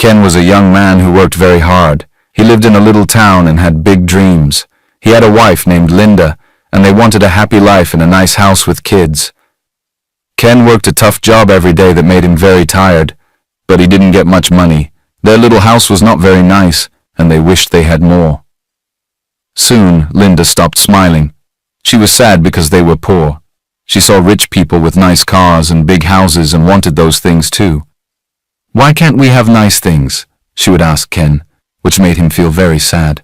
Ken was a young man who worked very hard. He lived in a little town and had big dreams. He had a wife named Linda, and they wanted a happy life in a nice house with kids. Ken worked a tough job every day that made him very tired, but he didn't get much money. Their little house was not very nice, and they wished they had more. Soon, Linda stopped smiling. She was sad because they were poor. She saw rich people with nice cars and big houses and wanted those things too. "Why can't we have nice things?" she would ask Ken, which made him feel very sad.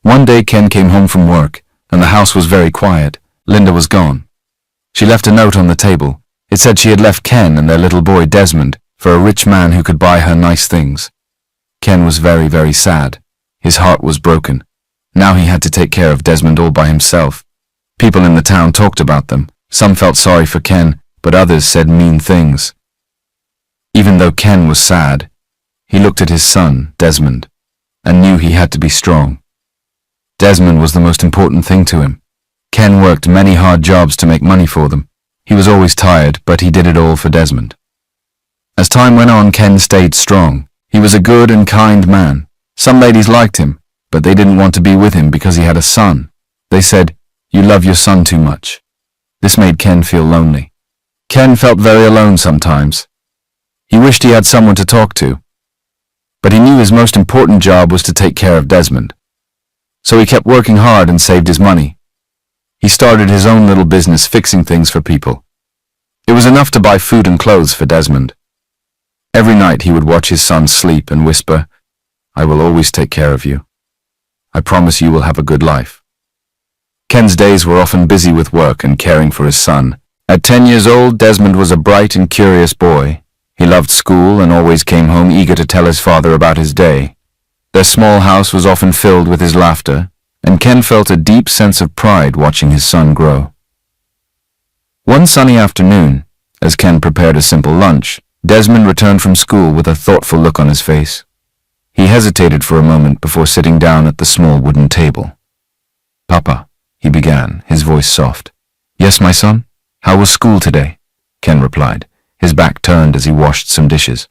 One day Ken came home from work, and the house was very quiet. Linda was gone. She left a note on the table. It said she had left Ken and their little boy Desmond for a rich man who could buy her nice things. Ken was very, very sad. His heart was broken. Now he had to take care of Desmond all by himself. People in the town talked about them. Some felt sorry for Ken, but others said mean things. Even though Ken was sad, he looked at his son, Desmond, and knew he had to be strong. Desmond was the most important thing to him. Ken worked many hard jobs to make money for them. He was always tired, but he did it all for Desmond. As time went on, Ken stayed strong. He was a good and kind man. Some ladies liked him, but they didn't want to be with him because he had a son. They said, "You love your son too much." This made Ken feel lonely. Ken felt very alone sometimes. He wished he had someone to talk to, but he knew his most important job was to take care of Desmond. So he kept working hard and saved his money. He started his own little business fixing things for people. It was enough to buy food and clothes for Desmond. Every night he would watch his son sleep and whisper, "I will always take care of you. I promise you will have a good life." Ken's days were often busy with work and caring for his son. At 10 years old, Desmond was a bright and curious boy. He loved school and always came home eager to tell his father about his day. Their small house was often filled with his laughter, and Ken felt a deep sense of pride watching his son grow. One sunny afternoon, as Ken prepared a simple lunch, Desmond returned from school with a thoughtful look on his face. He hesitated for a moment before sitting down at the small wooden table. "Papa," he began, his voice soft. "Yes, my son? How was school today?" Ken replied, his back turned as he washed some dishes.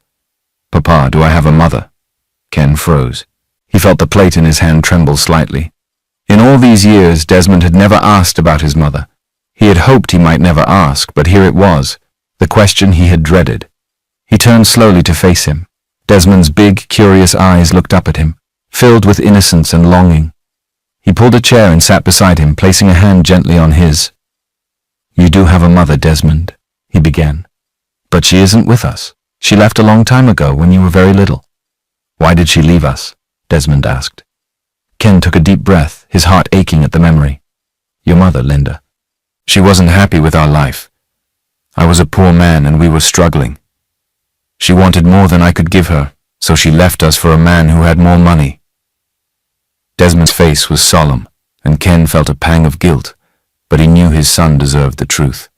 "Papa, do I have a mother?" Ken froze. He felt the plate in his hand tremble slightly. In all these years, Desmond had never asked about his mother. He had hoped he might never ask, but here it was, the question he had dreaded. He turned slowly to face him. Desmond's big, curious eyes looked up at him, filled with innocence and longing. He pulled a chair and sat beside him, placing a hand gently on his. "You do have a mother, Desmond," he began. "But she isn't with us. She left a long time ago when you were very little." "Why did she leave us?" Desmond asked. Ken took a deep breath, his heart aching at the memory. "Your mother, Linda. She wasn't happy with our life. I was a poor man and we were struggling. She wanted more than I could give her, so she left us for a man who had more money." Desmond's face was solemn, and Ken felt a pang of guilt, but he knew his son deserved the truth.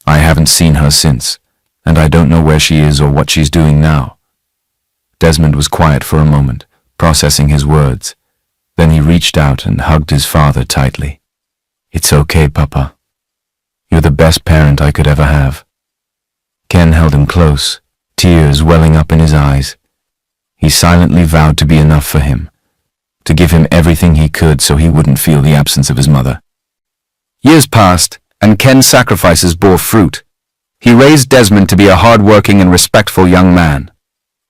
"I haven't seen her since, and I don't know where she is or what she's doing now." Desmond was quiet for a moment, processing his words. Then he reached out and hugged his father tightly. "It's okay, Papa. You're the best parent I could ever have." Ken held him close, tears welling up in his eyes. He silently vowed to be enough for him, to give him everything he could so he wouldn't feel the absence of his mother. Years passed, and Ken's sacrifices bore fruit. He raised Desmond to be a hard-working and respectful young man.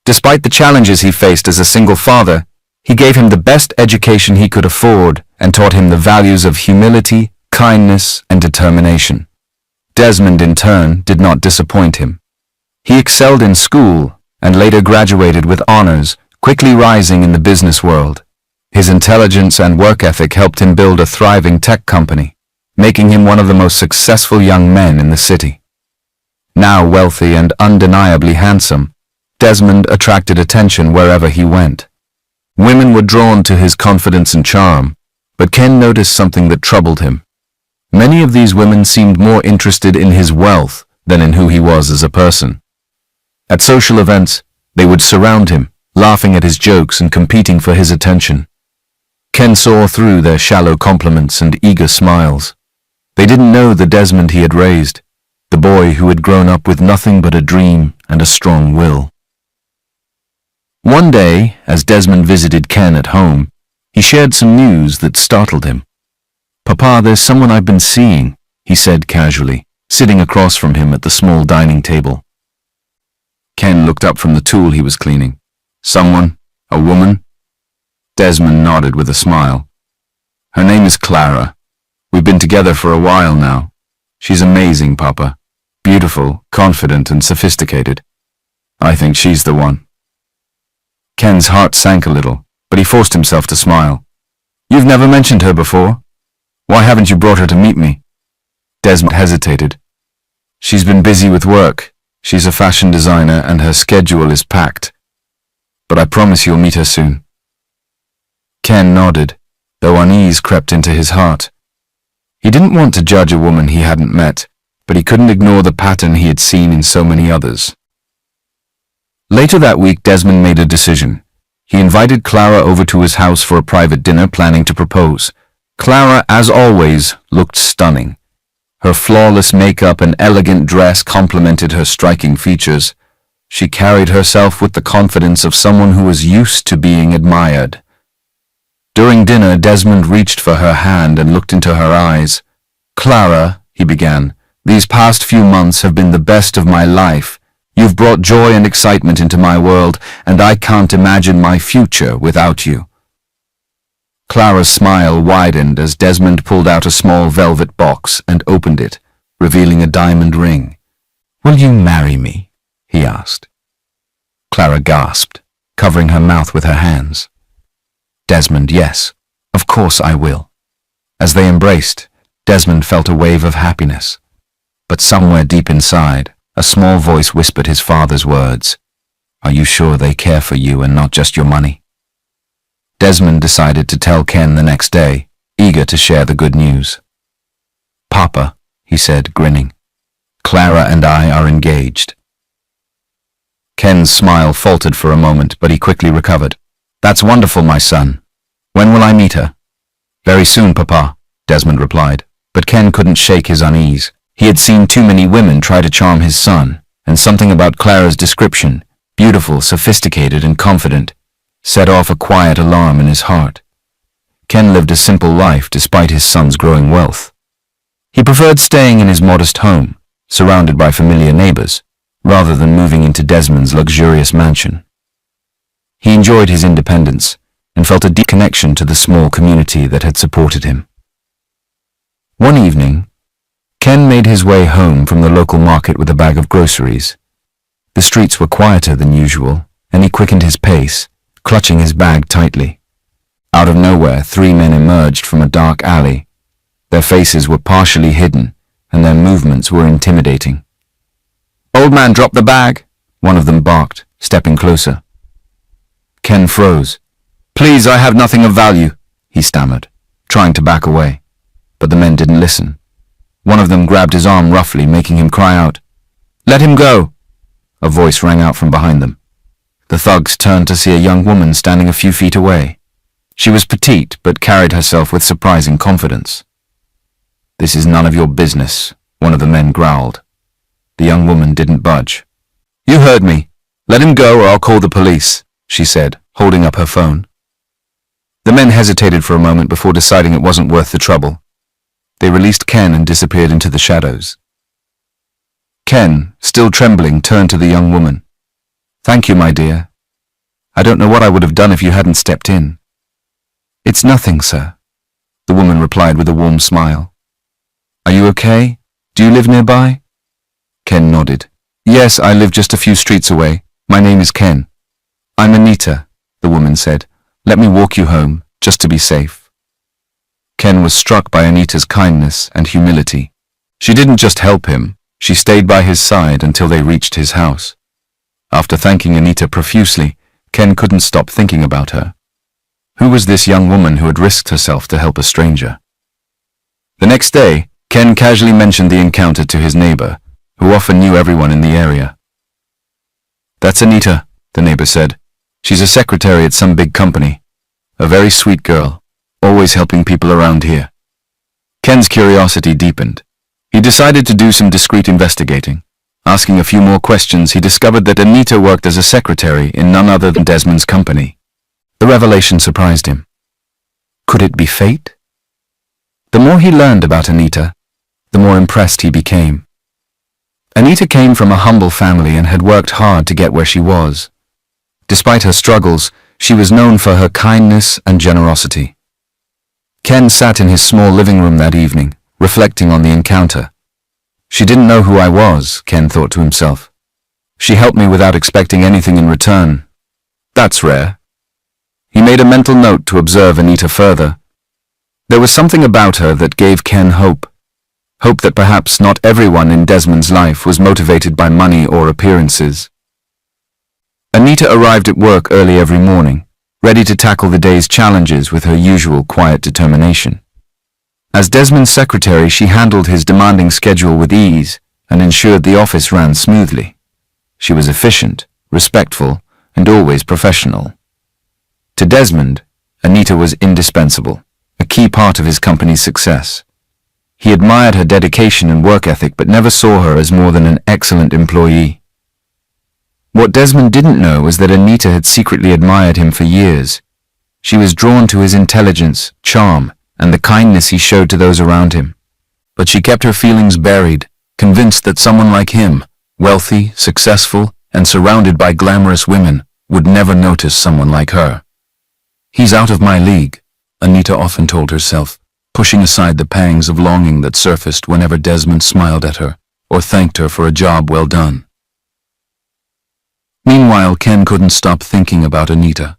Despite the challenges he faced as a single father, he gave him the best education he could afford and taught him the values of humility, kindness, and determination. Desmond, in turn, did not disappoint him. He excelled in school and later graduated with honors, quickly rising in the business world. His intelligence and work ethic helped him build a thriving tech company, making him one of the most successful young men in the city. Now wealthy and undeniably handsome, Desmond attracted attention wherever he went. Women were drawn to his confidence and charm, but Ken noticed something that troubled him. Many of these women seemed more interested in his wealth than in who he was as a person. At social events, they would surround him, laughing at his jokes and competing for his attention. Ken saw through their shallow compliments and eager smiles. They didn't know the Desmond he had raised, the boy who had grown up with nothing but a dream and a strong will. One day, as Desmond visited Ken at home, he shared some news that startled him. "Papa, there's someone I've been seeing," he said casually, sitting across from him at the small dining table. Ken looked up from the tool he was cleaning. "Someone? A woman?" Desmond nodded with a smile. "Her name is Clara. We've been together for a while now. She's amazing, Papa. Beautiful, confident, and sophisticated. I think she's the one." Ken's heart sank a little, but he forced himself to smile. "You've never mentioned her before? Why haven't you brought her to meet me?" Desmond hesitated. "She's been busy with work. She's a fashion designer and her schedule is packed. But I promise you'll meet her soon." Ken nodded, though unease crept into his heart. He didn't want to judge a woman he hadn't met, but he couldn't ignore the pattern he had seen in so many others. Later that week, Desmond made a decision. He invited Clara over to his house for a private dinner, planning to propose. Clara, as always, looked stunning. Her flawless makeup and elegant dress complemented her striking features. She carried herself with the confidence of someone who was used to being admired. During dinner, Desmond reached for her hand and looked into her eyes. "Clara," he began, "these past few months have been the best of my life. You've brought joy and excitement into my world, and I can't imagine my future without you." Clara's smile widened as Desmond pulled out a small velvet box and opened it, revealing a diamond ring. "Will you marry me?" he asked. Clara gasped, covering her mouth with her hands. Desmond, "Yes, of course I will." As they embraced, Desmond felt a wave of happiness. But somewhere deep inside, a small voice whispered his father's words. "Are you sure they care for you and not just your money?" Desmond decided to tell Ken the next day, eager to share the good news. "Papa," he said, grinning, "Clara and I are engaged." Ken's smile faltered for a moment, but he quickly recovered. "That's wonderful, my son. When will I meet her?" "Very soon, Papa," Desmond replied, but Ken couldn't shake his unease. He had seen too many women try to charm his son, and something about Clara's description, beautiful, sophisticated, and confident, set off a quiet alarm in his heart. Ken lived a simple life despite his son's growing wealth. He preferred staying in his modest home, surrounded by familiar neighbors, rather than moving into Desmond's luxurious mansion. He enjoyed his independence and felt a deep connection to the small community that had supported him. One evening, Ken made his way home from the local market with a bag of groceries. The streets were quieter than usual, and he quickened his pace, clutching his bag tightly. Out of nowhere, 3 men emerged from a dark alley. Their faces were partially hidden, and their movements were intimidating. "Old man, drop the bag," one of them barked, stepping closer. Ken froze. "Please, I have nothing of value," he stammered, trying to back away. But the men didn't listen. One of them grabbed his arm roughly, making him cry out. "Let him go!" A voice rang out from behind them. The thugs turned to see a young woman standing a few feet away. She was petite, but carried herself with surprising confidence. "This is none of your business," one of the men growled. The young woman didn't budge. "You heard me. Let him go or I'll call the police," she said, holding up her phone. The men hesitated for a moment before deciding it wasn't worth the trouble. They released Ken and disappeared into the shadows. Ken, still trembling, turned to the young woman. "Thank you, my dear. I don't know what I would have done if you hadn't stepped in." "It's nothing, sir," the woman replied with a warm smile. "Are you okay? Do you live nearby?" Ken nodded. "Yes, I live just a few streets away. My name is Ken." "I'm Anita," the woman said. "Let me walk you home, just to be safe." Ken was struck by Anita's kindness and humility. She didn't just help him, she stayed by his side until they reached his house. After thanking Anita profusely, Ken couldn't stop thinking about her. Who was this young woman who had risked herself to help a stranger? The next day, Ken casually mentioned the encounter to his neighbor, who often knew everyone in the area. "That's Anita," the neighbor said. "She's a secretary at some big company. A very sweet girl, always helping people around here." Ken's curiosity deepened. He decided to do some discreet investigating. Asking a few more questions, he discovered that Anita worked as a secretary in none other than Desmond's company. The revelation surprised him. Could it be fate? The more he learned about Anita, the more impressed he became. Anita came from a humble family and had worked hard to get where she was. Despite her struggles, she was known for her kindness and generosity. Ken sat in his small living room that evening, reflecting on the encounter. She didn't know who I was, Ken thought to himself. She helped me without expecting anything in return. That's rare. He made a mental note to observe Anita further. There was something about her that gave Ken hope. Hope that perhaps not everyone in Desmond's life was motivated by money or appearances. Anita arrived at work early every morning, ready to tackle the day's challenges with her usual quiet determination. As Desmond's secretary, she handled his demanding schedule with ease and ensured the office ran smoothly. She was efficient, respectful, and always professional. To Desmond, Anita was indispensable, a key part of his company's success. He admired her dedication and work ethic but never saw her as more than an excellent employee. What Desmond didn't know was that Anita had secretly admired him for years. She was drawn to his intelligence, charm, and the kindness he showed to those around him. But she kept her feelings buried, convinced that someone like him, wealthy, successful, and surrounded by glamorous women, would never notice someone like her. He's out of my league, Anita often told herself, pushing aside the pangs of longing that surfaced whenever Desmond smiled at her or thanked her for a job well done. Meanwhile, Ken couldn't stop thinking about Anita.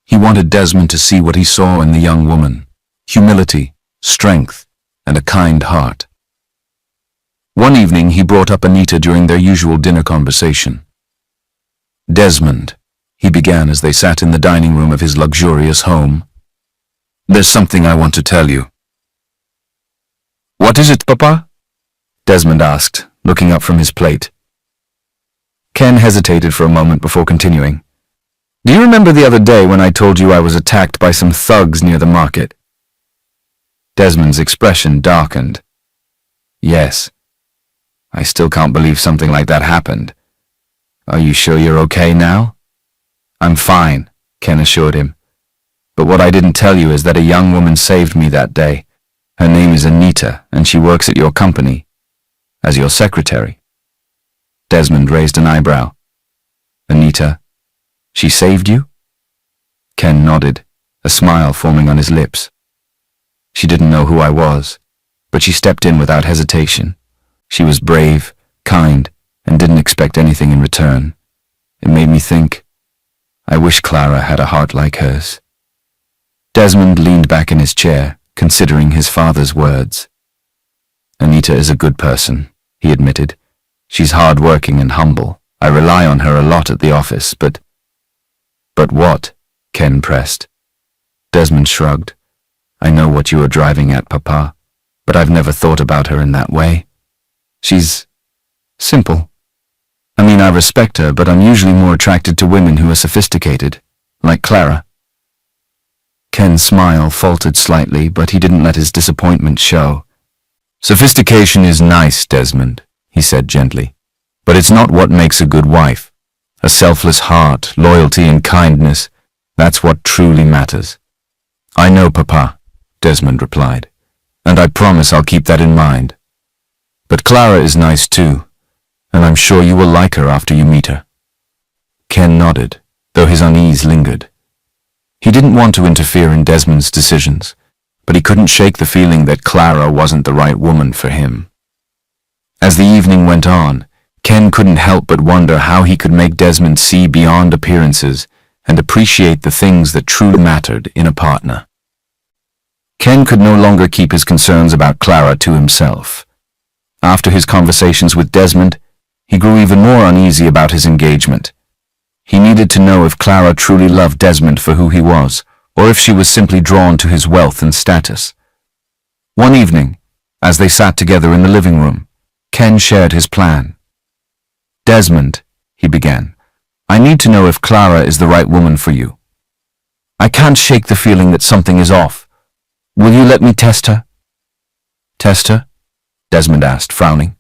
He wanted Desmond to see what he saw in the young woman: humility, strength, and a kind heart. One evening he brought up Anita during their usual dinner conversation. Desmond, he began as they sat in the dining room of his luxurious home. There's something I want to tell you. What is it, Papa? Desmond asked, looking up from his plate. Ken hesitated for a moment before continuing. Do you remember the other day when I told you I was attacked by some thugs near the market? Desmond's expression darkened. Yes. I still can't believe something like that happened. Are you sure you're okay now? I'm fine, Ken assured him. But what I didn't tell you is that a young woman saved me that day. Her name is Anita, and she works at your company, as your secretary. Desmond raised an eyebrow. Anita, she saved you? Ken nodded, a smile forming on his lips. She didn't know who I was, but she stepped in without hesitation. She was brave, kind, and didn't expect anything in return. It made me think, I wish Clara had a heart like hers. Desmond leaned back in his chair, considering his father's words. Anita is a good person, he admitted. She's hard-working and humble. I rely on her a lot at the office, but... But what? Ken pressed. Desmond shrugged. I know what you are driving at, Papa, but I've never thought about her in that way. She's... simple. I mean, I respect her, but I'm usually more attracted to women who are sophisticated, like Clara. Ken's smile faltered slightly, but he didn't let his disappointment show. Sophistication is nice, Desmond, he said gently, but it's not what makes a good wife. A selfless heart, loyalty, and kindness, that's what truly matters. I know, Papa, Desmond replied, and I promise I'll keep that in mind. But Clara is nice too, and I'm sure you will like her after you meet her. Ken nodded, though his unease lingered. He didn't want to interfere in Desmond's decisions, but he couldn't shake the feeling that Clara wasn't the right woman for him. As the evening went on, Ken couldn't help but wonder how he could make Desmond see beyond appearances and appreciate the things that truly mattered in a partner. Ken could no longer keep his concerns about Clara to himself. After his conversations with Desmond, he grew even more uneasy about his engagement. He needed to know if Clara truly loved Desmond for who he was, or if she was simply drawn to his wealth and status. One evening, as they sat together in the living room, Ken shared his plan. Desmond, he began, I need to know if Clara is the right woman for you. I can't shake the feeling that something is off. Will you let me test her? Test her? Desmond asked, frowning.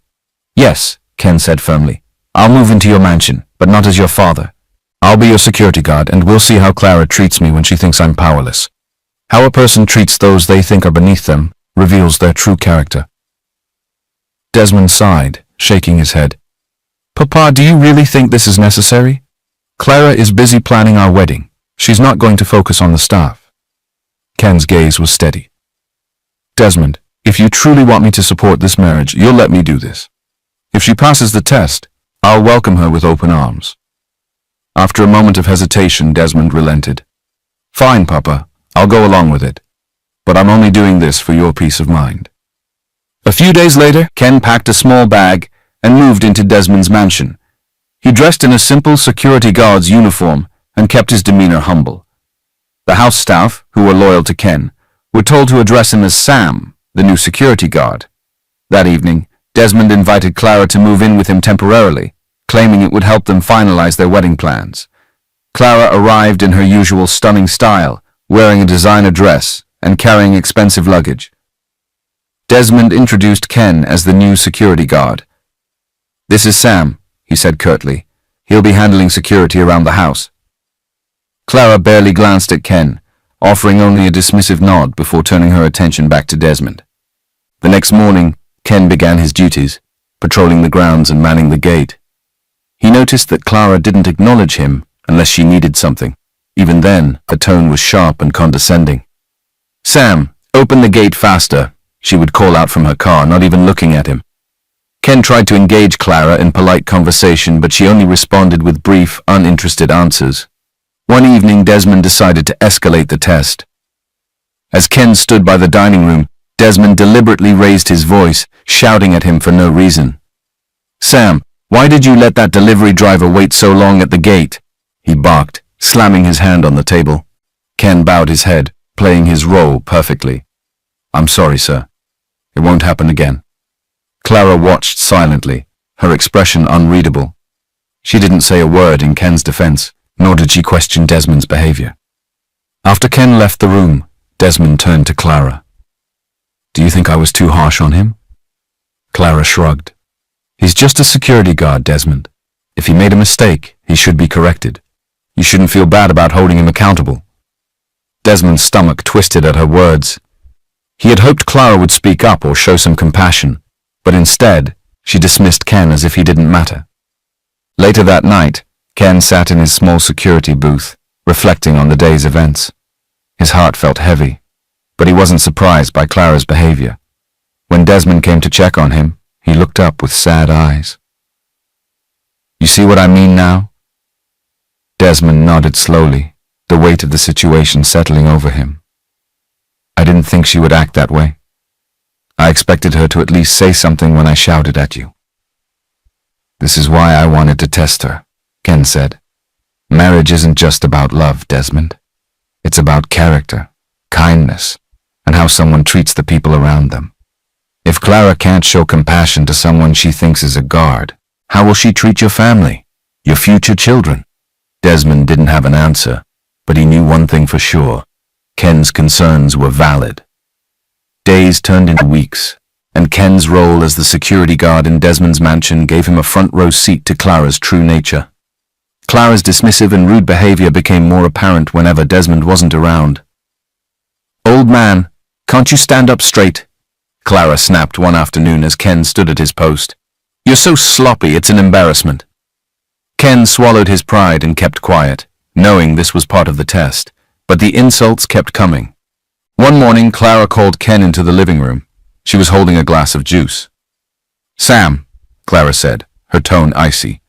Yes, Ken said firmly. I'll move into your mansion, but not as your father. I'll be your security guard, and we'll see how Clara treats me when she thinks I'm powerless. How a person treats those they think are beneath them reveals their true character. Desmond sighed, shaking his head. Papa, do you really think this is necessary? Clara is busy planning our wedding. She's not going to focus on the staff. Ken's gaze was steady. Desmond, if you truly want me to support this marriage, you'll let me do this. If she passes the test, I'll welcome her with open arms. After a moment of hesitation, Desmond relented. Fine, Papa, I'll go along with it. But I'm only doing this for your peace of mind. A few days later, Ken packed a small bag and moved into Desmond's mansion. He dressed in a simple security guard's uniform and kept his demeanor humble. The house staff, who were loyal to Ken, were told to address him as Sam, the new security guard. That evening, Desmond invited Clara to move in with him temporarily, claiming it would help them finalize their wedding plans. Clara arrived in her usual stunning style, wearing a designer dress and carrying expensive luggage. Desmond introduced Ken as the new security guard. This is Sam, he said curtly. He'll be handling security around the house. Clara barely glanced at Ken, offering only a dismissive nod before turning her attention back to Desmond. The next morning, Ken began his duties, patrolling the grounds and manning the gate. He noticed that Clara didn't acknowledge him unless she needed something. Even then, her tone was sharp and condescending. Sam, open the gate faster, she would call out from her car, not even looking at him. Ken tried to engage Clara in polite conversation, but she only responded with brief, uninterested answers. One evening, Desmond decided to escalate the test. As Ken stood by the dining room, Desmond deliberately raised his voice, shouting at him for no reason. Sam, why did you let that delivery driver wait so long at the gate? He barked, slamming his hand on the table. Ken bowed his head, playing his role perfectly. I'm sorry, sir. It won't happen again. Clara watched silently, her expression unreadable. She didn't say a word in Ken's defense, nor did she question Desmond's behavior. After Ken left the room, Desmond turned to Clara. Do you think I was too harsh on him? Clara shrugged. He's just a security guard, Desmond. If he made a mistake, he should be corrected. You shouldn't feel bad about holding him accountable. Desmond's stomach twisted at her words. He had hoped Clara would speak up or show some compassion, but instead, she dismissed Ken as if he didn't matter. Later that night, Ken sat in his small security booth, reflecting on the day's events. His heart felt heavy, but he wasn't surprised by Clara's behavior. When Desmond came to check on him, he looked up with sad eyes. You see what I mean now? Desmond nodded slowly, the weight of the situation settling over him. I didn't think she would act that way. I expected her to at least say something when I shouted at you. This is why I wanted to test her, Ken said. Marriage isn't just about love, Desmond. It's about character, kindness, and how someone treats the people around them. If Clara can't show compassion to someone she thinks is a guard, how will she treat your family, your future children? Desmond didn't have an answer, but he knew one thing for sure. Ken's concerns were valid. Days turned into weeks, and Ken's role as the security guard in Desmond's mansion gave him a front-row seat to Clara's true nature. Clara's dismissive and rude behavior became more apparent whenever Desmond wasn't around. Old man, can't you stand up straight? Clara snapped one afternoon as Ken stood at his post. You're so sloppy, it's an embarrassment. Ken swallowed his pride and kept quiet, knowing this was part of the test, but the insults kept coming. One morning, Clara called Ken into the living room. She was holding a glass of juice. Sam, Clara said, her tone icy,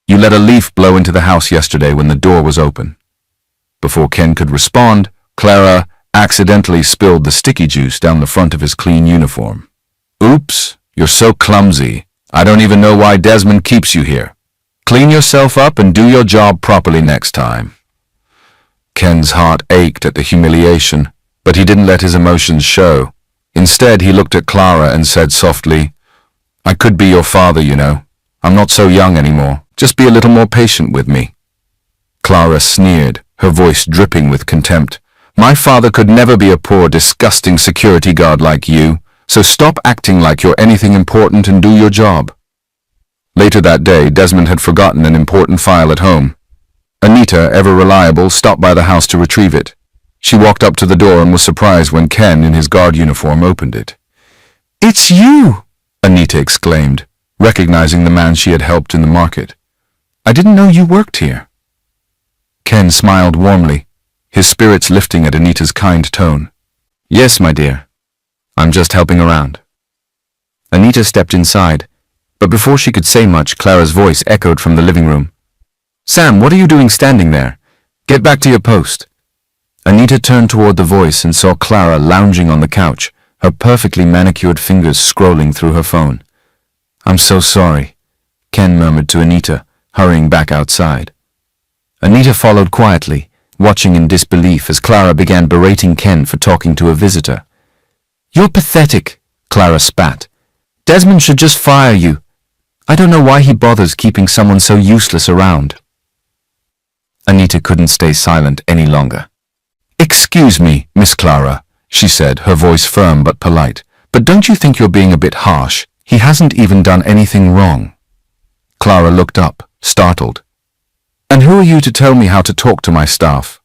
you let a leaf blow into the house yesterday when the door was open. Before Ken could respond, Clara accidentally spilled the sticky juice down the front of his clean uniform. Oops, you're so clumsy. I don't even know why Desmond keeps you here. Clean yourself up and do your job properly next time. Ken's heart ached at the humiliation, but he didn't let his emotions show. Instead, he looked at Clara and said softly, I could be your father, you know. I'm not so young anymore. Just be a little more patient with me. Clara sneered, her voice dripping with contempt. My father could never be a poor, disgusting security guard like you, so stop acting like you're anything important and do your job. Later that day, Desmond had forgotten an important file at home. Anita, ever reliable, stopped by the house to retrieve it. She walked up to the door and was surprised when Ken, in his guard uniform, opened it. "It's you!" Anita exclaimed, recognizing the man she had helped in the market. "I didn't know you worked here." Ken smiled warmly, his spirits lifting at Anita's kind tone. "Yes, my dear. I'm just helping around." Anita stepped inside, but before she could say much, Clara's voice echoed from the living room. "Sam, what are you doing standing there? Get back to your post." Anita turned toward the voice and saw Clara lounging on the couch, her perfectly manicured fingers scrolling through her phone. "I'm so sorry," Ken murmured to Anita, hurrying back outside. Anita followed quietly, watching in disbelief as Clara began berating Ken for talking to a visitor. "You're pathetic," Clara spat. "Desmond should just fire you. I don't know why he bothers keeping someone so useless around." Anita couldn't stay silent any longer. "Excuse me, Miss Clara," she said, her voice firm but polite, "but don't you think you're being a bit harsh? He hasn't even done anything wrong." Clara looked up, startled. "And who are you to tell me how to talk to my staff?"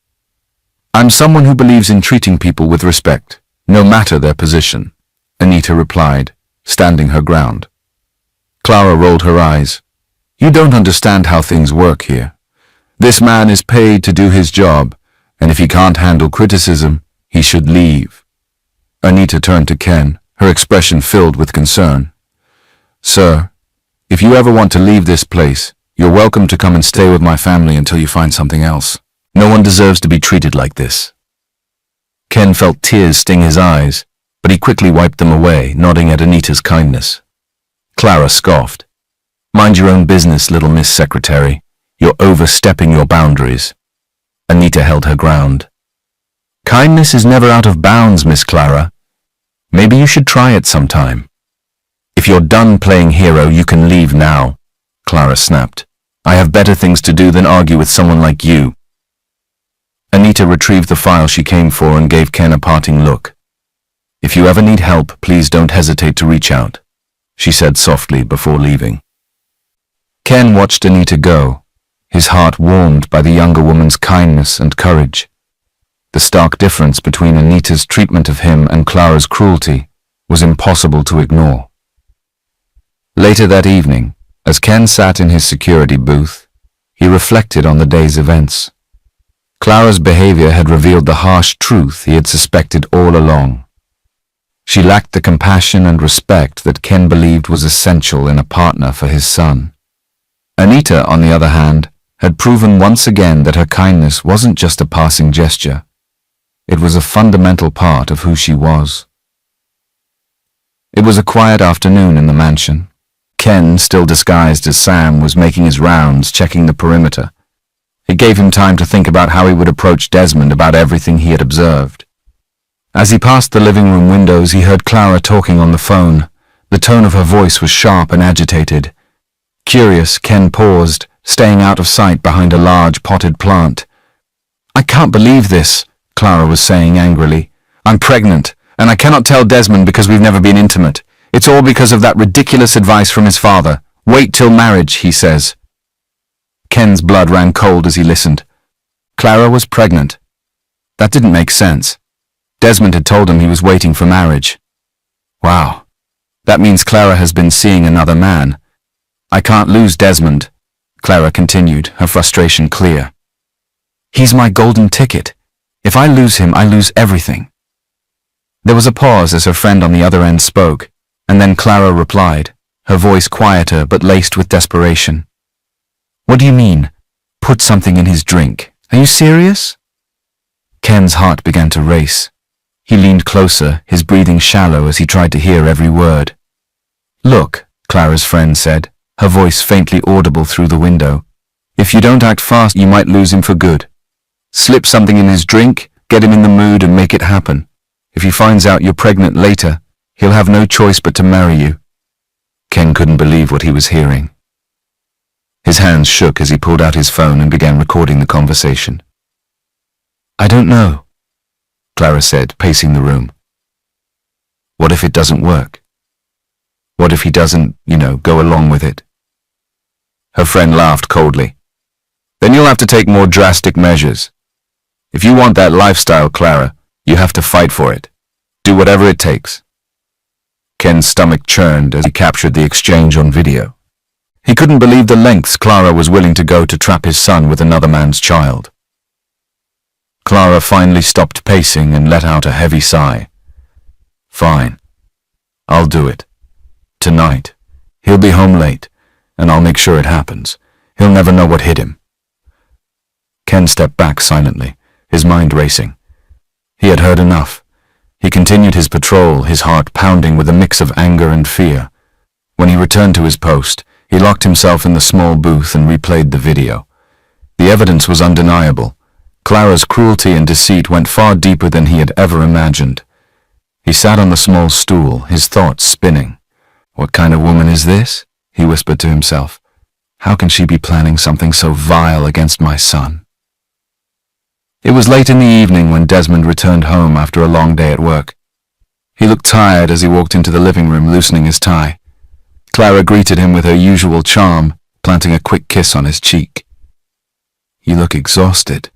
"I'm someone who believes in treating people with respect, no matter their position," Anita replied, standing her ground. Clara rolled her eyes. "You don't understand how things work here. This man is paid to do his job, and if he can't handle criticism, he should leave." Anita turned to Ken, her expression filled with concern. "Sir, if you ever want to leave this place, you're welcome to come and stay with my family until you find something else. No one deserves to be treated like this." Ken felt tears sting his eyes, but he quickly wiped them away, nodding at Anita's kindness. Clara scoffed. "Mind your own business, little Miss Secretary. You're overstepping your boundaries." Anita held her ground. "Kindness is never out of bounds, Miss Clara. Maybe you should try it sometime." "If you're done playing hero, you can leave now," Clara snapped. "I have better things to do than argue with someone like you." Anita retrieved the file she came for and gave Ken a parting look. "If you ever need help, please don't hesitate to reach out," she said softly before leaving. Ken watched Anita go, his heart warmed by the younger woman's kindness and courage. The stark difference between Anita's treatment of him and Clara's cruelty was impossible to ignore. Later that evening, as Ken sat in his security booth, he reflected on the day's events. Clara's behavior had revealed the harsh truth he had suspected all along. She lacked the compassion and respect that Ken believed was essential in a partner for his son. Anita, on the other hand, had proven once again that her kindness wasn't just a passing gesture. It was a fundamental part of who she was. It was a quiet afternoon in the mansion. Ken, still disguised as Sam, was making his rounds, checking the perimeter. It gave him time to think about how he would approach Desmond about everything he had observed. As he passed the living room windows, he heard Clara talking on the phone. The tone of her voice was sharp and agitated. Curious, Ken paused, staying out of sight behind a large potted plant. "I can't believe this," Clara was saying angrily. "I'm pregnant, and I cannot tell Desmond because we've never been intimate. It's all because of that ridiculous advice from his father. Wait till marriage, he says." Ken's blood ran cold as he listened. Clara was pregnant. That didn't make sense. Desmond had told him he was waiting for marriage. Wow. That means Clara has been seeing another man. "I can't lose Desmond," Clara continued, her frustration clear. "He's my golden ticket. If I lose him, I lose everything." There was a pause as her friend on the other end spoke, and then Clara replied, her voice quieter but laced with desperation. "What do you mean? Put something in his drink? Are you serious?" Ken's heart began to race. He leaned closer, his breathing shallow as he tried to hear every word. "Look," Clara's friend said, her voice faintly audible through the window. "If you don't act fast, you might lose him for good. Slip something in his drink, get him in the mood and make it happen. If he finds out you're pregnant later, he'll have no choice but to marry you." Ken couldn't believe what he was hearing. His hands shook as he pulled out his phone and began recording the conversation. "I don't know," Clara said, pacing the room. "What if it doesn't work? What if he doesn't, go along with it?" Her friend laughed coldly. Then you'll have to take more drastic measures. If you want that lifestyle, Clara, you have to fight for it. Do whatever it takes. Ken's stomach churned as he captured the exchange on video. He couldn't believe the lengths Clara was willing to go to trap his son with another man's child. Clara finally stopped pacing and let out a heavy sigh. Fine. I'll do it. Tonight. He'll be home late, and I'll make sure it happens. He'll never know what hit him. Ken stepped back silently, his mind racing. He had heard enough. He continued his patrol, his heart pounding with a mix of anger and fear. When he returned to his post, he locked himself in the small booth and replayed the video. The evidence was undeniable. Clara's cruelty and deceit went far deeper than he had ever imagined. He sat on the small stool, his thoughts spinning. What kind of woman is this? He whispered to himself. How can she be planning something so vile against my son? It was late in the evening when Desmond returned home after a long day at work. He looked tired as he walked into the living room, loosening his tie. Clara greeted him with her usual charm, planting a quick kiss on his cheek. You look exhausted,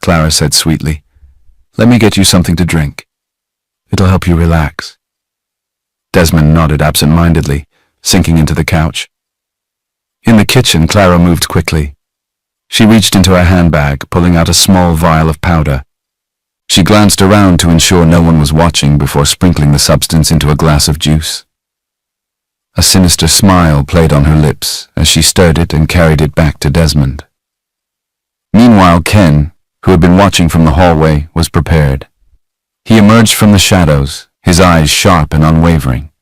Clara said sweetly. Let me get you something to drink. It'll help you relax. Desmond nodded absent-mindedly, sinking into the couch. In the kitchen, Clara moved quickly. She reached into her handbag, pulling out a small vial of powder. She glanced around to ensure no one was watching before sprinkling the substance into a glass of juice. A sinister smile played on her lips as she stirred it and carried it back to Desmond. Meanwhile, Ken, who had been watching from the hallway, was prepared. He emerged from the shadows, his eyes sharp and unwavering.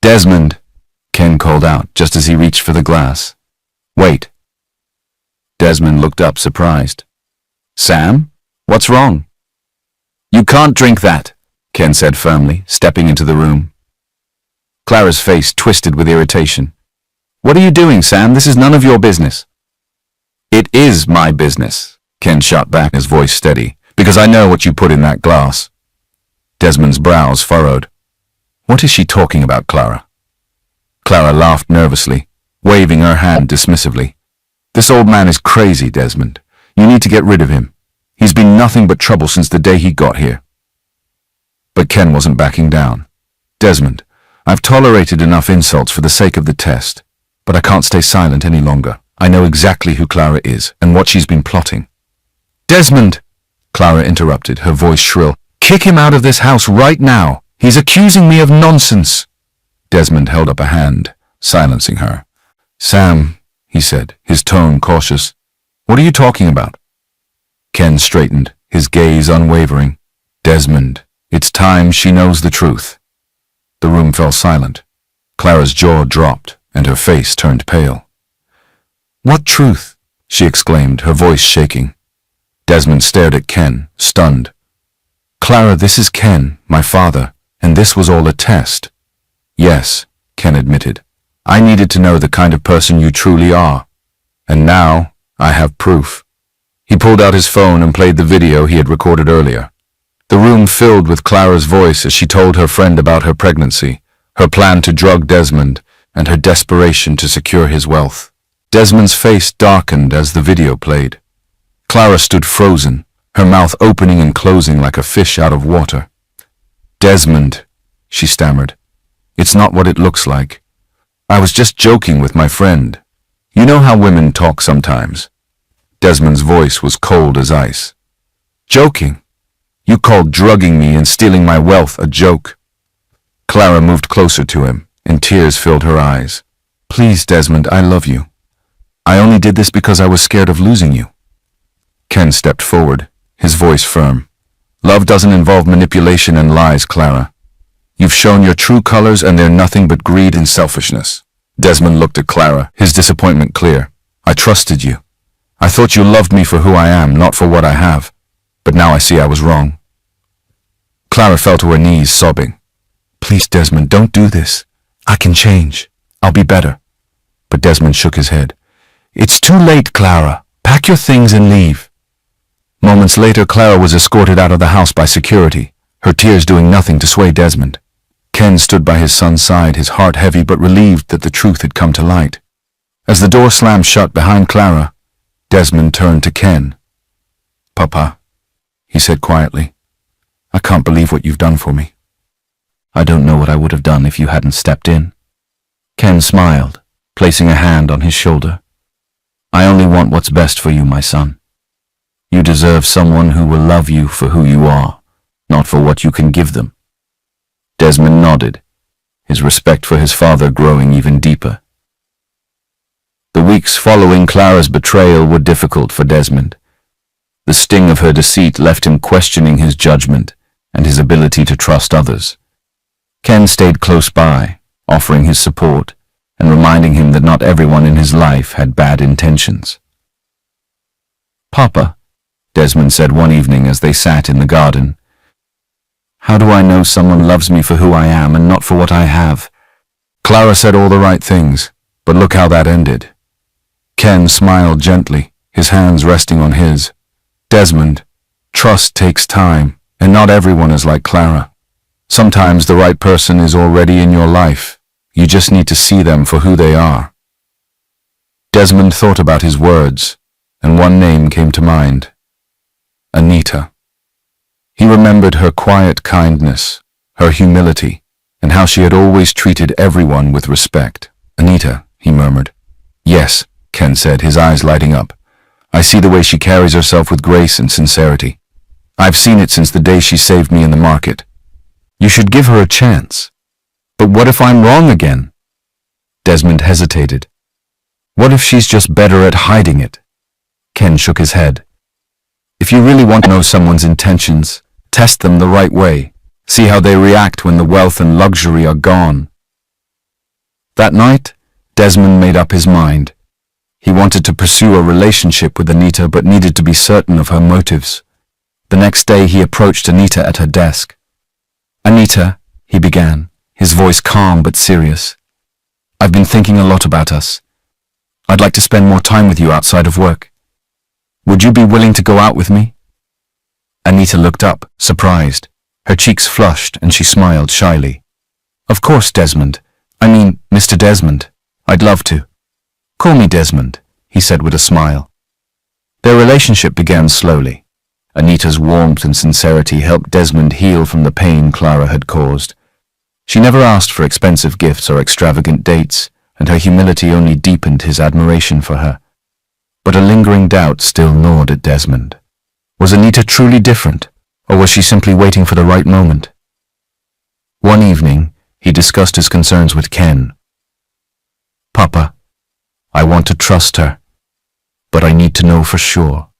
Desmond, Ken called out just as he reached for the glass. Wait. Desmond looked up, surprised. Sam? What's wrong? You can't drink that, Ken said firmly, stepping into the room. Clara's face twisted with irritation. What are you doing, Sam? This is none of your business. It is my business, Ken shot back, his voice steady, because I know what you put in that glass. Desmond's brows furrowed. What is she talking about, Clara? Clara laughed nervously, waving her hand dismissively. This old man is crazy, Desmond. You need to get rid of him. He's been nothing but trouble since the day he got here. But Ken wasn't backing down. Desmond, I've tolerated enough insults for the sake of the test, but I can't stay silent any longer. I know exactly who Clara is and what she's been plotting. Desmond, Clara interrupted, her voice shrill. Kick him out of this house right now. He's accusing me of nonsense. Desmond held up a hand, silencing her. Sam, he said, his tone cautious. What are you talking about? Ken straightened, his gaze unwavering. Desmond, it's time she knows the truth. The room fell silent. Clara's jaw dropped, and her face turned pale. What truth? She exclaimed, her voice shaking. Desmond stared at Ken, stunned. Clara, this is Ken, my father, and this was all a test. Yes, Ken admitted. I needed to know the kind of person you truly are. And now, I have proof. He pulled out his phone and played the video he had recorded earlier. The room filled with Clara's voice as she told her friend about her pregnancy, her plan to drug Desmond, and her desperation to secure his wealth. Desmond's face darkened as the video played. Clara stood frozen, her mouth opening and closing like a fish out of water. Desmond, she stammered. It's not what it looks like. I was just joking with my friend. You know how women talk sometimes. Desmond's voice was cold as ice. Joking? You called drugging me and stealing my wealth a joke. Clara moved closer to him, and tears filled her eyes. Please, Desmond, I love you. I only did this because I was scared of losing you. Ken stepped forward, his voice firm. Love doesn't involve manipulation and lies, Clara. You've shown your true colors and they're nothing but greed and selfishness. Desmond looked at Clara, his disappointment clear. I trusted you. I thought you loved me for who I am, not for what I have. But now I see I was wrong. Clara fell to her knees, sobbing. Please, Desmond, don't do this. I can change. I'll be better. But Desmond shook his head. It's too late, Clara. Pack your things and leave. Moments later, Clara was escorted out of the house by security, her tears doing nothing to sway Desmond. Ken stood by his son's side, his heart heavy but relieved that the truth had come to light. As the door slammed shut behind Clara, Desmond turned to Ken. "Papa," he said quietly, "I can't believe what you've done for me." "I don't know what I would have done if you hadn't stepped in." Ken smiled, placing a hand on his shoulder. "I only want what's best for you, my son. You deserve someone who will love you for who you are, not for what you can give them." Desmond nodded, his respect for his father growing even deeper. The weeks following Clara's betrayal were difficult for Desmond. The sting of her deceit left him questioning his judgment and his ability to trust others. Ken stayed close by, offering his support and reminding him that not everyone in his life had bad intentions. "Papa," Desmond said one evening as they sat in the garden, "how do I know someone loves me for who I am and not for what I have?" Clara said all the right things, but look how that ended. Ken smiled gently, his hands resting on his. "Desmond, trust takes time, and not everyone is like Clara. Sometimes the right person is already in your life. You just need to see them for who they are." Desmond thought about his words, and one name came to mind: Anita. He remembered her quiet kindness, her humility, and how she had always treated everyone with respect. "Anita," he murmured. "Yes," Ken said, his eyes lighting up. "I see the way she carries herself with grace and sincerity. I've seen it since the day she saved me in the market. You should give her a chance." "But what if I'm wrong again?" Desmond hesitated. "What if she's just better at hiding it?" Ken shook his head. "If you really want to know someone's intentions, test them the right way. See how they react when the wealth and luxury are gone." That night, Desmond made up his mind. He wanted to pursue a relationship with Anita but needed to be certain of her motives. The next day he approached Anita at her desk. "Anita," he began, his voice calm but serious, "I've been thinking a lot about us. I'd like to spend more time with you outside of work. Would you be willing to go out with me?" Anita looked up, surprised. Her cheeks flushed and she smiled shyly. "Of course, Desmond. Mr. Desmond. I'd love to." "Call me Desmond," he said with a smile. Their relationship began slowly. Anita's warmth and sincerity helped Desmond heal from the pain Clara had caused. She never asked for expensive gifts or extravagant dates, and her humility only deepened his admiration for her. But a lingering doubt still gnawed at Desmond. Was Anita truly different, or was she simply waiting for the right moment? One evening, he discussed his concerns with Ken. "Papa, I want to trust her, but I need to know for sure."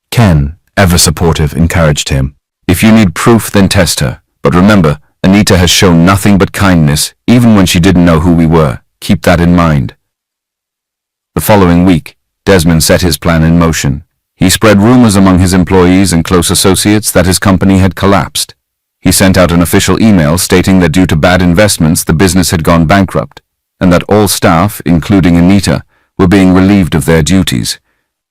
Ken, ever supportive, encouraged him. "If you need proof, then test her. But remember, Anita has shown nothing but kindness, even when she didn't know who we were. Keep that in mind." The following week, Desmond set his plan in motion. He spread rumors among his employees and close associates that his company had collapsed. He sent out an official email stating that due to bad investments, the business had gone bankrupt, and that all staff, including Anita, were being relieved of their duties.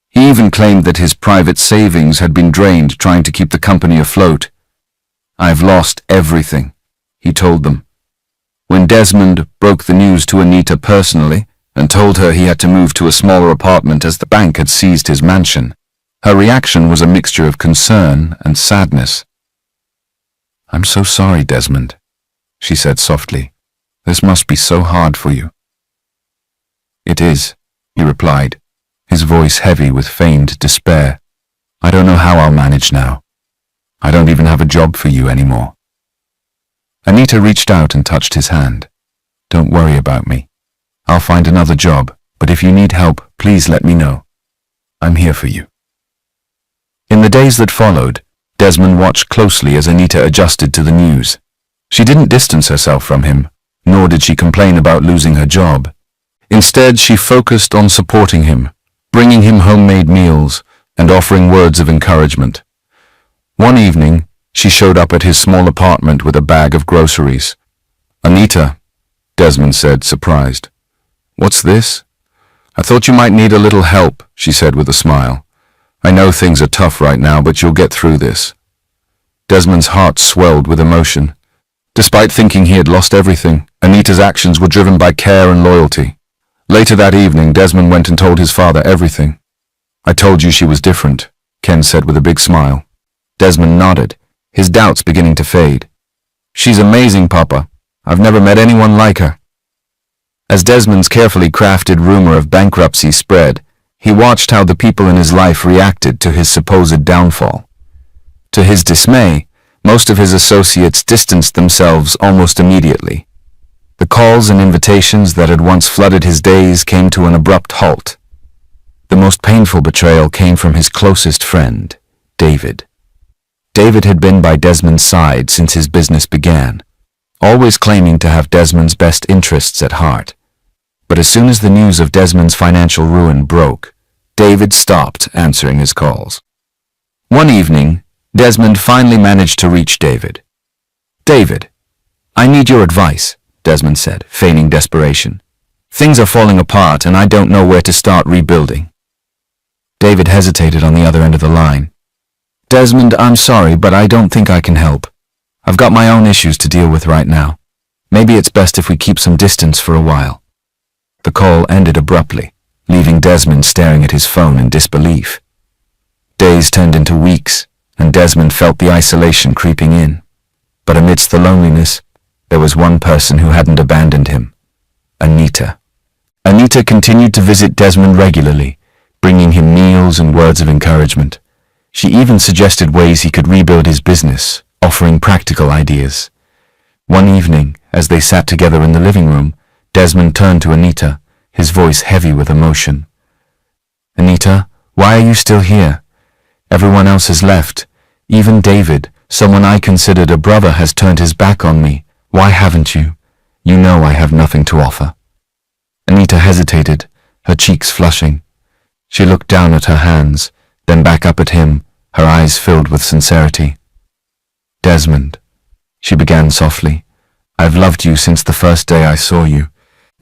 He even claimed that his private savings had been drained trying to keep the company afloat. "I've lost everything," he told them. When Desmond broke the news to Anita personally and told her he had to move to a smaller apartment as the bank had seized his mansion, her reaction was a mixture of concern and sadness. "I'm so sorry, Desmond," she said softly. "This must be so hard for you." "It is," he replied, his voice heavy with feigned despair. "I don't know how I'll manage now. I don't even have a job for you anymore." Anita reached out and touched his hand. "Don't worry about me. I'll find another job, but if you need help, please let me know. I'm here for you." In the days that followed, Desmond watched closely as Anita adjusted to the news. She didn't distance herself from him, nor did she complain about losing her job. Instead, she focused on supporting him, bringing him homemade meals, and offering words of encouragement. One evening, she showed up at his small apartment with a bag of groceries. "Anita," Desmond said, surprised. "What's this?" "I thought you might need a little help," she said with a smile. "I know things are tough right now, but you'll get through this." Desmond's heart swelled with emotion. Despite thinking he had lost everything, Anita's actions were driven by care and loyalty. Later that evening, Desmond went and told his father everything. "I told you she was different," Ken said with a big smile. Desmond nodded, his doubts beginning to fade. "She's amazing, Papa. I've never met anyone like her." As Desmond's carefully crafted rumor of bankruptcy spread, he watched how the people in his life reacted to his supposed downfall. To his dismay, most of his associates distanced themselves almost immediately. The calls and invitations that had once flooded his days came to an abrupt halt. The most painful betrayal came from his closest friend, David. David had been by Desmond's side since his business began, always claiming to have Desmond's best interests at heart. But as soon as the news of Desmond's financial ruin broke, David stopped answering his calls. One evening, Desmond finally managed to reach David. "David, I need your advice," Desmond said, feigning desperation. "Things are falling apart and I don't know where to start rebuilding." David hesitated on the other end of the line. "Desmond, I'm sorry, but I don't think I can help. I've got my own issues to deal with right now. Maybe it's best if we keep some distance for a while." The call ended abruptly, leaving Desmond staring at his phone in disbelief. Days turned into weeks, and Desmond felt the isolation creeping in. But amidst the loneliness, there was one person who hadn't abandoned him: Anita. Anita continued to visit Desmond regularly, bringing him meals and words of encouragement. She even suggested ways he could rebuild his business, offering practical ideas. One evening, as they sat together in the living room, Desmond turned to Anita, his voice heavy with emotion. "Anita, why are you still here? Everyone else has left. Even David, someone I considered a brother, has turned his back on me. Why haven't you? You know I have nothing to offer." Anita hesitated, her cheeks flushing. She looked down at her hands, then back up at him, her eyes filled with sincerity. "Desmond," she began softly, "I've loved you since the first day I saw you.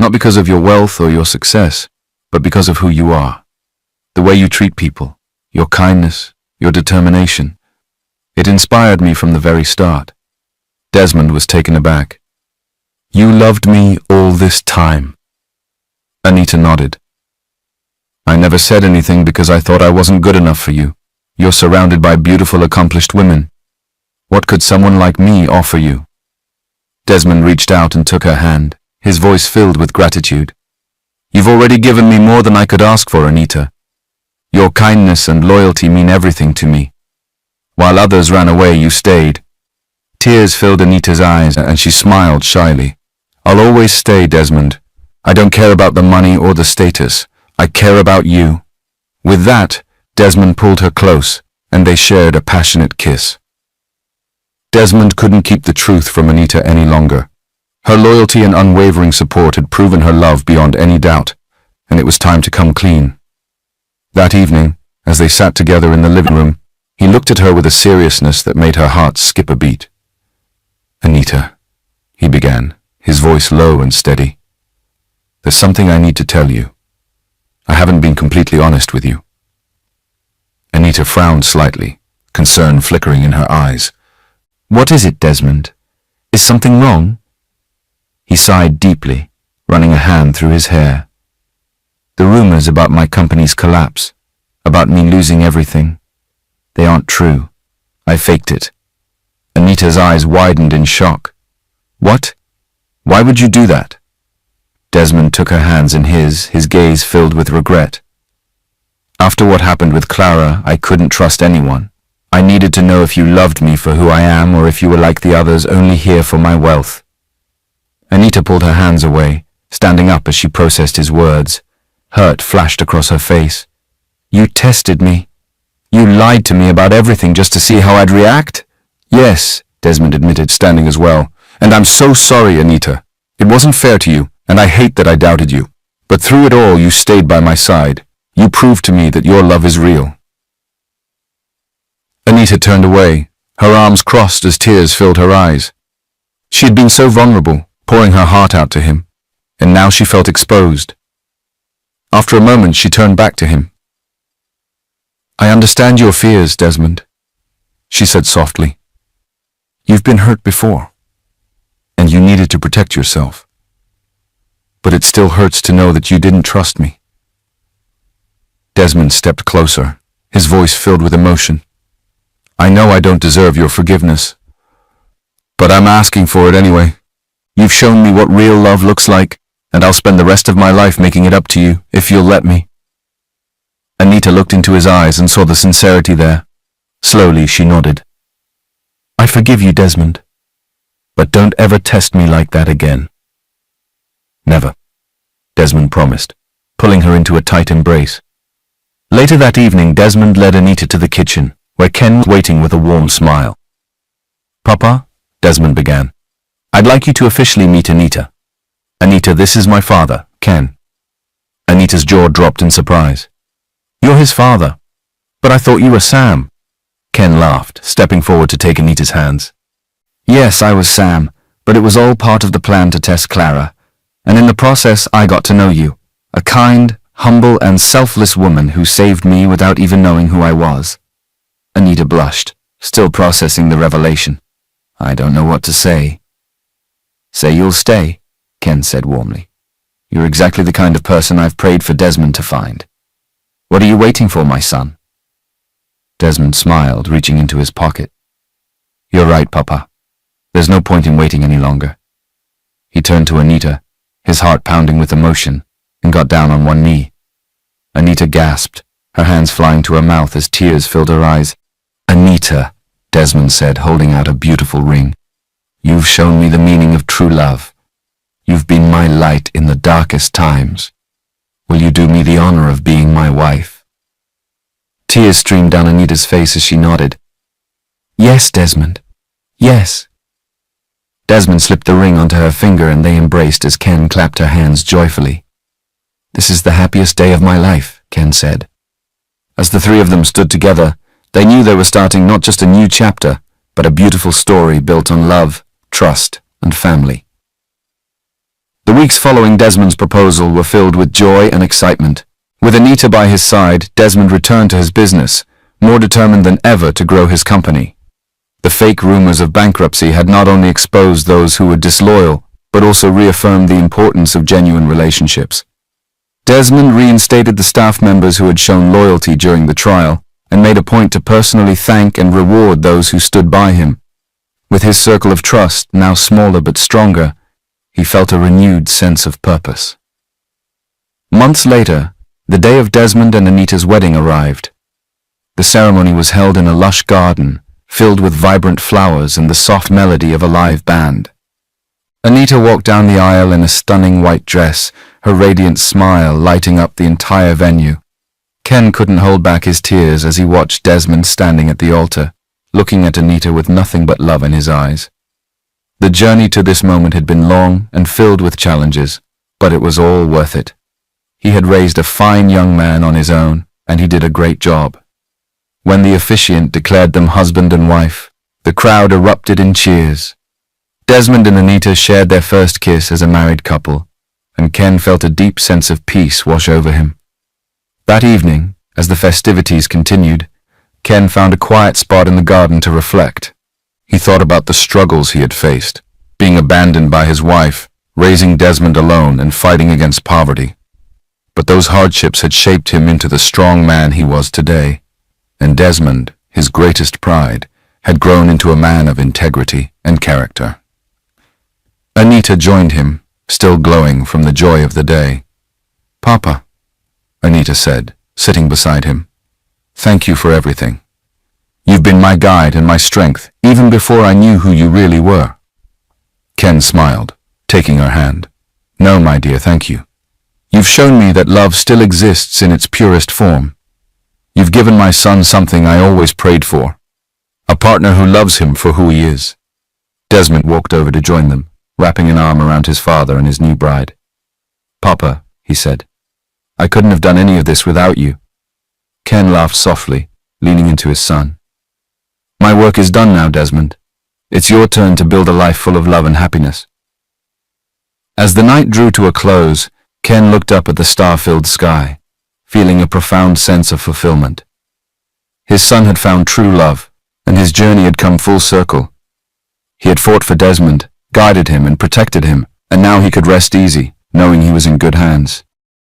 Not because of your wealth or your success, but because of who you are. The way you treat people, your kindness, your determination. It inspired me from the very start." Desmond was taken aback. "You loved me all this time?" Anita nodded. "I never said anything because I thought I wasn't good enough for you. You're surrounded by beautiful, accomplished women. What could someone like me offer you?" Desmond reached out and took her hand, his voice filled with gratitude. "You've already given me more than I could ask for, Anita. Your kindness and loyalty mean everything to me. While others ran away, you stayed." Tears filled Anita's eyes and she smiled shyly. "I'll always stay, Desmond. I don't care about the money or the status. I care about you." With that, Desmond pulled her close, and they shared a passionate kiss. Desmond couldn't keep the truth from Anita any longer. Her loyalty and unwavering support had proven her love beyond any doubt, and it was time to come clean. That evening, as they sat together in the living room, he looked at her with a seriousness that made her heart skip a beat. "Anita," he began, his voice low and steady. "There's something I need to tell you. I haven't been completely honest with you." Anita frowned slightly, concern flickering in her eyes. "What is it, Desmond? Is something wrong?" He sighed deeply, running a hand through his hair. "The rumors about my company's collapse, about me losing everything, they aren't true. I faked it." Anita's eyes widened in shock. "What? Why would you do that?" Desmond took her hands in his gaze filled with regret. "After what happened with Clara, I couldn't trust anyone. I needed to know if you loved me for who I am or if you were like the others, only here for my wealth." Anita pulled her hands away, standing up as she processed his words. Hurt flashed across her face. "You tested me. You lied to me about everything just to see how I'd react?" "Yes," Desmond admitted, standing as well. "And I'm so sorry, Anita. It wasn't fair to you, and I hate that I doubted you. But through it all, you stayed by my side. You proved to me that your love is real." Anita turned away, her arms crossed as tears filled her eyes. She had been so vulnerable, pouring her heart out to him, and now she felt exposed. After a moment, she turned back to him. "I understand your fears, Desmond," she said softly. "You've been hurt before, and you needed to protect yourself. but it still hurts to know that you didn't trust me. Desmond stepped closer, his voice filled with emotion. I know I don't deserve your forgiveness, but I'm asking for it anyway. You've shown me what real love looks like, and I'll spend the rest of my life making it up to you, if you'll let me. Anita looked into his eyes and saw the sincerity there. Slowly, she nodded. I forgive you, Desmond, but don't ever test me like that again. Never, Desmond promised, pulling her into a tight embrace. Later that evening, Desmond led Anita to the kitchen, where Ken was waiting with a warm smile. Papa, Desmond began, I'd like you to officially meet Anita. Anita, this is my father, Ken. Anita's jaw dropped in surprise. You're his father, but I thought you were Sam. Ken laughed, stepping forward to take Anita's hands. Yes, I was Sam, but it was all part of the plan to test Clara, and in the process I got to know you, a kind, humble and selfless woman who saved me without even knowing who I was. Anita blushed, still processing the revelation. I don't know what to say. Say you'll stay, Ken said warmly. You're exactly the kind of person I've prayed for Desmond to find. What are you waiting for, my son? Desmond smiled, reaching into his pocket. You're right, Papa. There's no point in waiting any longer. He turned to Anita, his heart pounding with emotion, and got down on one knee. Anita gasped, her hands flying to her mouth as tears filled her eyes. Anita, Desmond said, holding out a beautiful ring. You've shown me the meaning of true love. You've been my light in the darkest times. Will you do me the honor of being my wife? Tears streamed down Anita's face as she nodded. Yes, Desmond. Yes. Desmond slipped the ring onto her finger and they embraced as Ken clapped her hands joyfully. This is the happiest day of my life, Ken said. As the three of them stood together, they knew they were starting not just a new chapter, but a beautiful story built on love, trust, and family. The weeks following Desmond's proposal were filled with joy and excitement. With Anita by his side, Desmond returned to his business, more determined than ever to grow his company. The fake rumors of bankruptcy had not only exposed those who were disloyal, but also reaffirmed the importance of genuine relationships. Desmond reinstated the staff members who had shown loyalty during the trial, and made a point to personally thank and reward those who stood by him. With his circle of trust now smaller but stronger, he felt a renewed sense of purpose. Months later, the day of Desmond and Anita's wedding arrived. The ceremony was held in a lush garden, filled with vibrant flowers and the soft melody of a live band. Anita walked down the aisle in a stunning white dress, her radiant smile lighting up the entire venue. Ken couldn't hold back his tears as he watched Desmond standing at the altar, looking at Anita with nothing but love in his eyes. The journey to this moment had been long and filled with challenges, but it was all worth it. He had raised a fine young man on his own, and he did a great job. When the officiant declared them husband and wife, the crowd erupted in cheers. Desmond and Anita shared their first kiss as a married couple, and Ken felt a deep sense of peace wash over him. That evening, as the festivities continued, Ken found a quiet spot in the garden to reflect. He thought about the struggles he had faced, being abandoned by his wife, raising Desmond alone, and fighting against poverty. But those hardships had shaped him into the strong man he was today, and Desmond, his greatest pride, had grown into a man of integrity and character. Anita joined him, still glowing from the joy of the day. Papa, Anita said, sitting beside him, thank you for everything. You've been my guide and my strength, even before I knew who you really were. Ken smiled, taking her hand. No, my dear, thank you. You've shown me that love still exists in its purest form. You've given my son something I always prayed for, a partner who loves him for who he is. Desmond walked over to join them, wrapping an arm around his father and his new bride. Papa, he said, I couldn't have done any of this without you. Ken laughed softly, leaning into his son. My work is done now, Desmond. It's your turn to build a life full of love and happiness. As the night drew to a close, Ken looked up at the star-filled sky, feeling a profound sense of fulfillment. His son had found true love, and his journey had come full circle. He had fought for Desmond, guided him and protected him, and now he could rest easy, knowing he was in good hands.